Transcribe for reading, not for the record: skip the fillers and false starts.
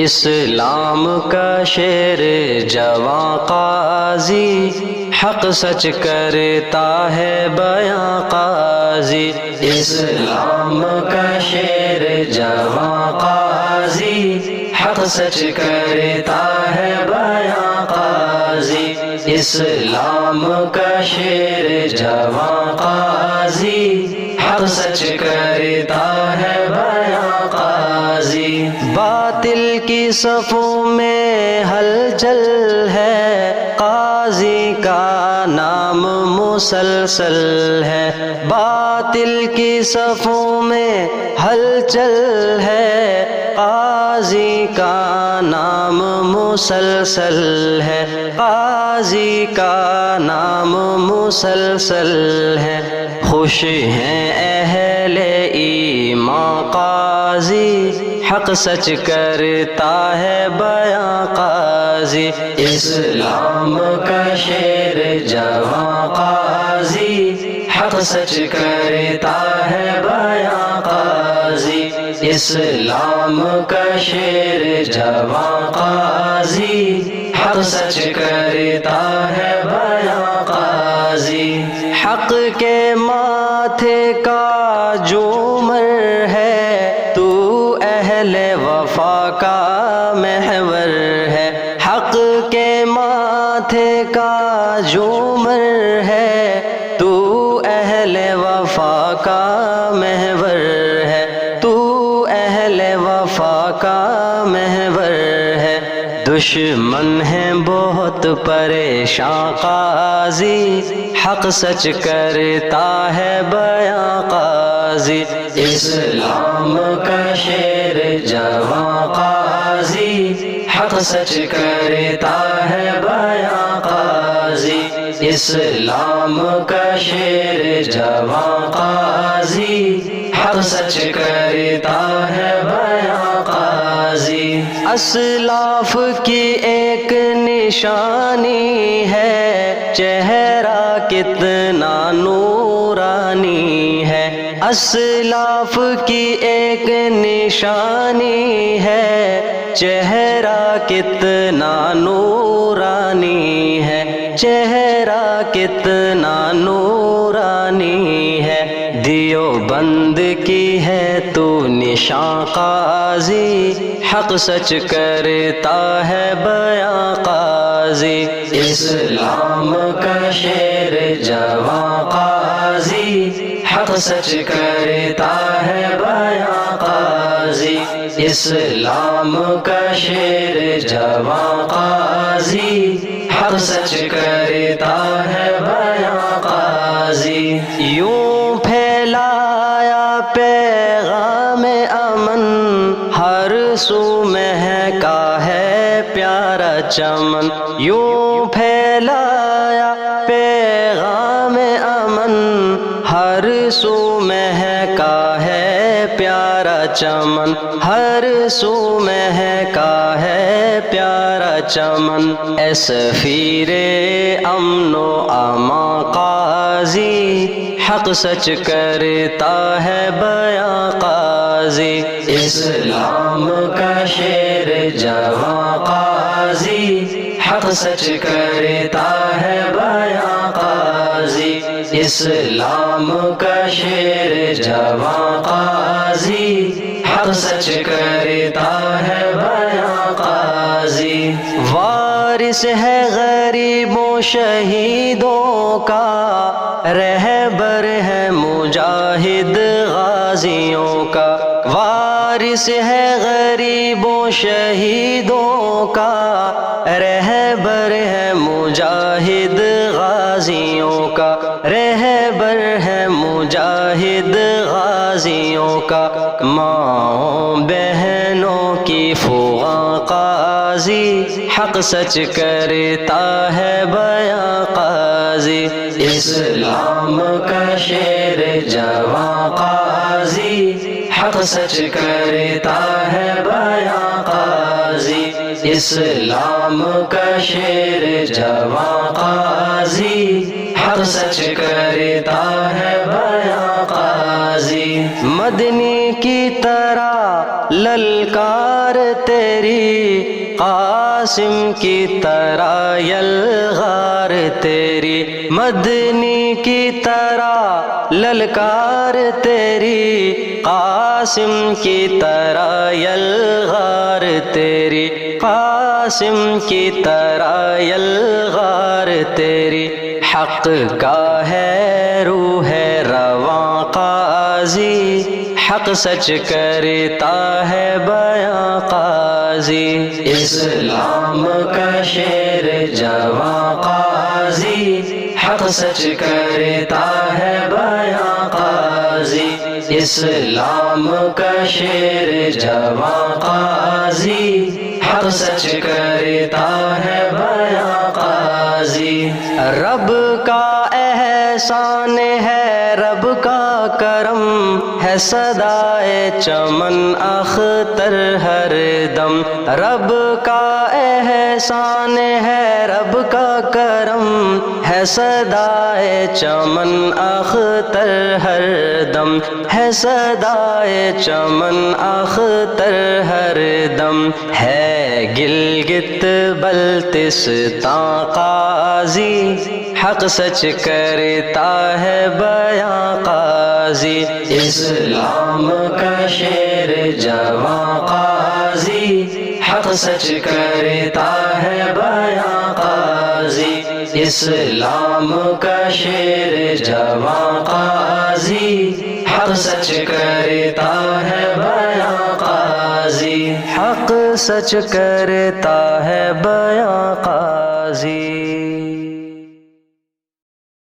اسلام کا شیر جواں قاضی، حق سچ کرتا ہے بیاں قاضی۔ اسلام کا شیر جواں قاضی، حق سچ کرتا ہے بیاں قاضی۔ اسلام کا شیر جواں قاضی، حق سچ کرتا ہے بیاں قاضی۔ باطل کی صفوں میں ہلچل ہے، قاضی کا نام مسلسل ہے۔ باطل کی صفوں میں ہلچل ہے، قاضی کا نام مسلسل ہے۔ قاضی کا نام مسلسل ہے۔ خوش ہیں اہل ایمان قاضی، حق سچ کرتا ہے بیاں قاضی۔ اسلام کا شیر جواں قاضی، حق سچ کرتا ہے بیاں قاضی۔ اسلام کا شیر جواں قاضی، حق سچ کرتا ہے بیاں قاضی۔ حق کے ماتھے کا جومر ہے، تو اہل وفا کا محور ہے۔ حق کے ماتھے کا جومر ہے، تو اہل وفا کا محور ہے۔ تو اہل وفا کا محور ہے۔ دشمن ہیں بہت پریشاں قاضی، حق سچ کرتا ہے بیاں قاضی۔ اسلام کا شیر جواں قاضی، حق سچ کرتا ہے بیاں قاضی۔ اسلام کا شیر جواں قاضی، حق سچ کرتا ہے بیاں قاضی۔ اسلاف کی ایک نشانی ہے، چہرہ کتنا نورانی ہے۔ اسلاف کی ایک نشانی ہے، چہرہ کتنا نورانی ہے۔ چہرہ کتنا نورانی ہے۔ دیوبند کی ہے تو نشاں قاضی، حق سچ کرتا ہے بیاں قاضی۔ اسلام کا شیر جواں قاضی، حق سچ کرتا ہے بیاں قاضی۔ اسلام کا شیر جواں قاضی، حق سچ کرتا ہے بیاں قاضی۔ یوں پھیلایا پیغام امن، ہر سو مہکا ہے پیارا چمن۔ یوں پھیلایا پیغام امن، ہر سو مہکا ہے پیارا چمن۔ ہر سو مہکا ہے پیارا چمن۔ اے سفیر امن و امان قاضی، حق سچ کرتا ہے بیاں قاضی۔ اسلام کا شیر جواں قاضی، حق سچ کرتا ہے بیاں قاضی۔ اسلام کا شیر جواں قاضی، حق سچ کرتا ہے بیاں قاضی۔ وارث ہے غریبوں شہیدوں کا، رہبر ہے مجاہد غازیوں کا۔ وارث ہے غریبوں شہیدوں کا، رہبر ہے مجاہد غازیوں کا۔ رہبر ہے مجاہد غازیوں کا۔ ماؤں بہنوں کی فغاں قاضی، حق سچ کرتا ہے بیاں قاضی۔ اسلام کا شیر جواں قاضی، حق سچ کرتا ہے بیاں قاضی۔ اسلام کا شیر جواں قاضی، حق سچ کرتا ہے بیاں قاضی۔ مدنی کی طرح للکار تیری تیری، قاسم کی طرح یلغار تیری، مدنی کی طرح للکار تیری، قاسم کی طرح یلغار تیری، قاسم کی طرح یلغار تیری، حق کا ہے روح رواں قاضی، حق سچ کرتا ہے بیاں قاضی، اسلام کا شیر جواں قاضی، حق سچ کرتا ہے بیاں قاضی، اسلام کا شیر جواں قاضی، حق سچ کرتا ہے بیاں قاضی، رب کا احسان ہے، رب کا کرم ہے، صدائے چمن اختر ہر دم، رب کا احسان ہے، رب کا کرم ہے، صدائے چمن اختر ہر دم، ہے صدائے چمن اختر ہر دم، ہے گلگت بلتستاں قاضی، حق سچ کرتا ہے بیاں قاضی، اسلام کا شیر جواں قاضی، حق سچ کرتا ہے بیاں قاضی، اسلام کا شیر جواں قاضی، حق سچ کرتا ہے بیاں قاضی، حق سچ کرتا ہے بیاں قاضی۔